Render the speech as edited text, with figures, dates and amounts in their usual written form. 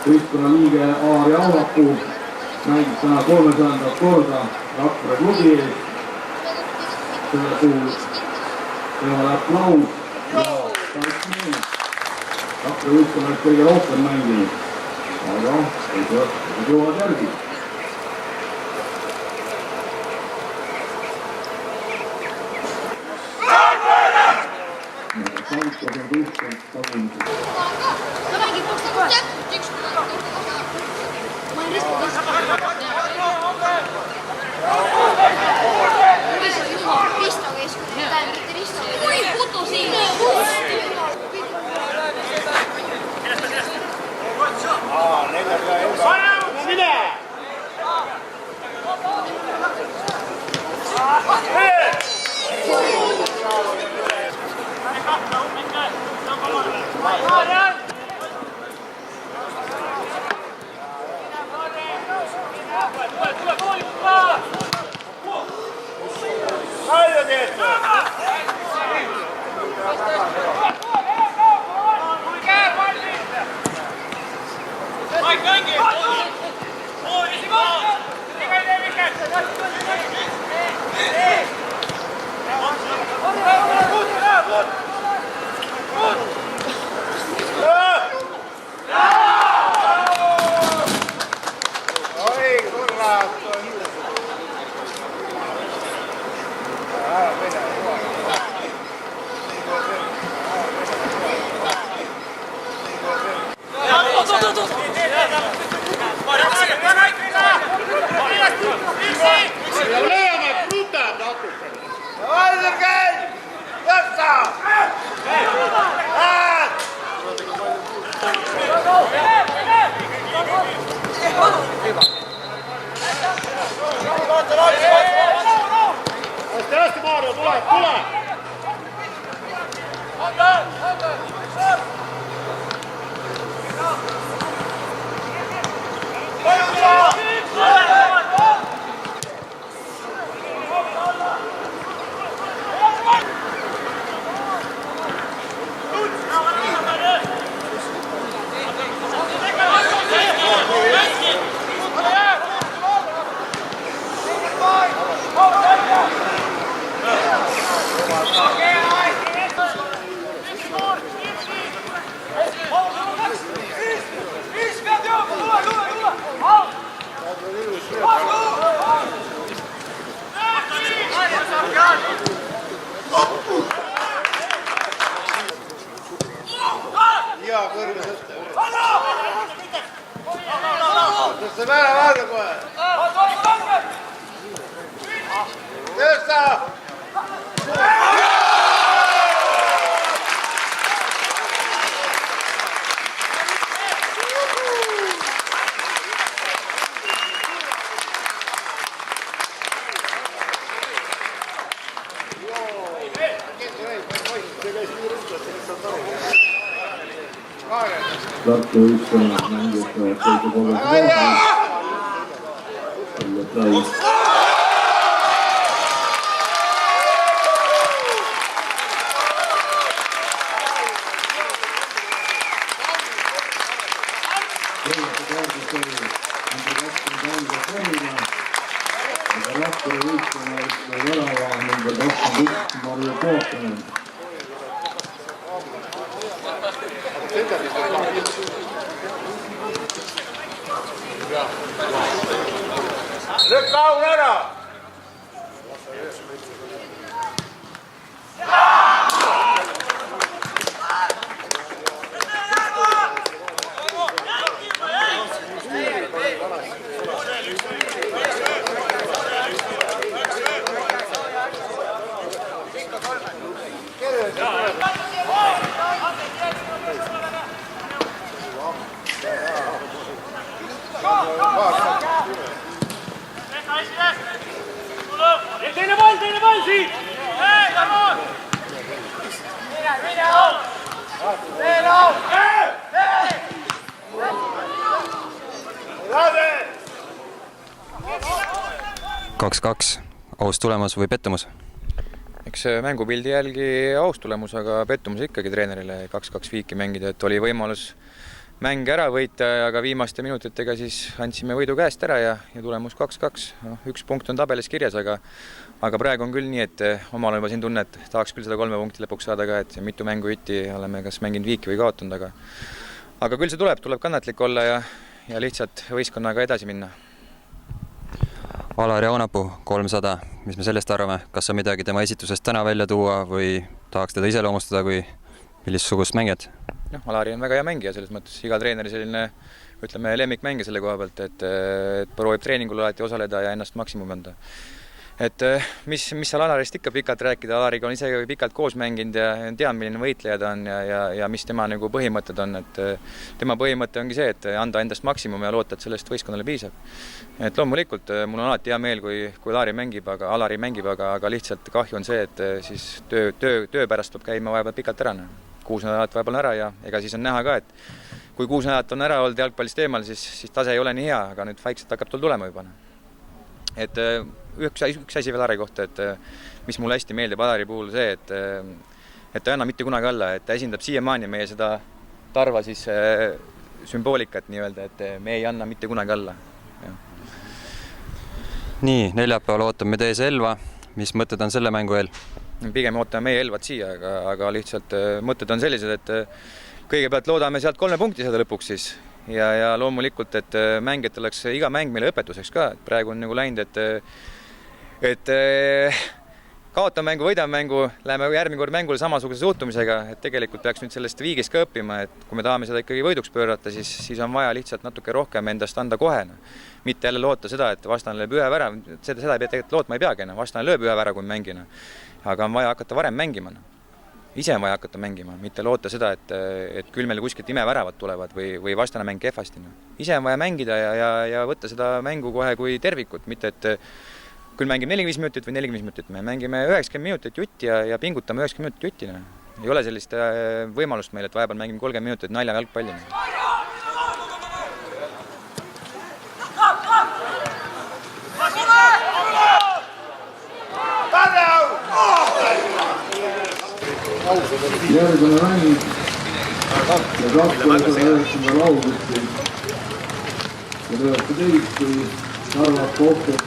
Võistkonnaliige Aari Aulapuu mängib täna 300. korda Rakvere klubi ees. Selle puhul temale aplaus ja tantsmees. Rakvere võistkonna eest kõige rohkem mänginud, aga teised jõuavad järgi. Tantsmees on võistkond tagumisel. Tartu võistkonna mängib teise poole Lükka Aun ära! Teine ball siit! Hei, Tarmo! Kaks-kaks, aus tulemus või pettumus? Eks mängupildi jälgi aus tulemus, aga pettumus ikkagi treenerile 2-2 viiki mängida, et oli võimalus mäng ära võita, aga viimaste minutitega siis andsime võidu käest ära ja tulemus 2-2. Üks punkt on tabelis kirjas, aga praegu on küll nii, et omal on juba siin tunne, et tahaks küll seda 3 punkti lõpuks saada ka, et mitu mängu üti oleme kas mänginud viiki või kaotanud, aga küll see tuleb kannatlik olla ja lihtsalt võistkonnaga edasi minna. Alari Aunapuu 300, mis me sellest arvame? Kas on midagi tema esitusest täna välja tuua või tahaks teda iseloomustada kui millissugust mängijat? Alari on väga hea mängija selles mõttes, iga treeneri selline, ütleme, lemmikmängija selle koha pealt, et proovib treeningul alati osaleda ja ennast maksimum anda. Et mis seal Alarist ikka pikalt rääkida, Alariga on ise pikalt koos mänginud ja tean, milline võitleja ta on ja mis tema nagu põhimõtted on. Et tema põhimõte ongi see, et anda endast maksimum ja loota, et sellest võistkonnale piisab. Et loomulikult mul on alati hea meel, kui Alari mängib, aga lihtsalt kahju on see, et siis töö pärast peab käima vahepeal pikalt ära. 6 nädalat vahepeal ära ja ega siis on näha ka, et kui 6 nädalat on ära olnud jalgpallist eemal, siis tase ei ole nii hea, aga nüüd vaikselt hakkab tulema juba. Et üks asi veel Alari kohta, et mis mulle hästi meeldib Alari puhul see, et ta ei anna mitte kunagi alla, et ta esindab siiamaani meie seda Tarva siis sümboolikat nii-öelda, et me ei anna mitte kunagi alla. Ja. Nii, neljapäeval ootame tees Elva. Mis mõtted on selle mängu eel? Pigem ootame meie Elvat siia, aga lihtsalt mõtted on sellised, et kõigepealt loodame sealt 3 punkti saada lõpuks siis. Ja loomulikult, et mängijad oleks iga mäng meile õpetuseks ka. Et praegu on nagu läinud, et kaotame mängu, võidame mängu, läheme järgmine kord mängule samasuguse suhtumisega, et tegelikult peaks nüüd sellest viigist ka õppima, et kui me tahame seda ikkagi võiduks pöörata, siis on vaja lihtsalt natuke rohkem endast anda kohe. Mitte jälle loota seda, et vastane lööb ühe vära, seda tegelikult lootma ei peagi, vastane lööb ühe vära, kui mängina. Aga on vaja hakata varem mängima. Ise on vaja hakata mängima, mitte loota seda, et küll meil kuskilt imeväravad tulevad või vastane mäng kehvasti. Ise on vaja mängida ja võtta seda mängu kohe kui tervikut, mitte et küll mängime 45 minutit või 45 minutit. Me mängime 90 minutit jutti ja pingutame 90 minutit jutti. Ei ole sellist võimalust meil, et vahepeal mängime 30 minutit nalja jalgpalli. Järgmine mäng ja 29. augustil ja 19. kui Tarvat kohtub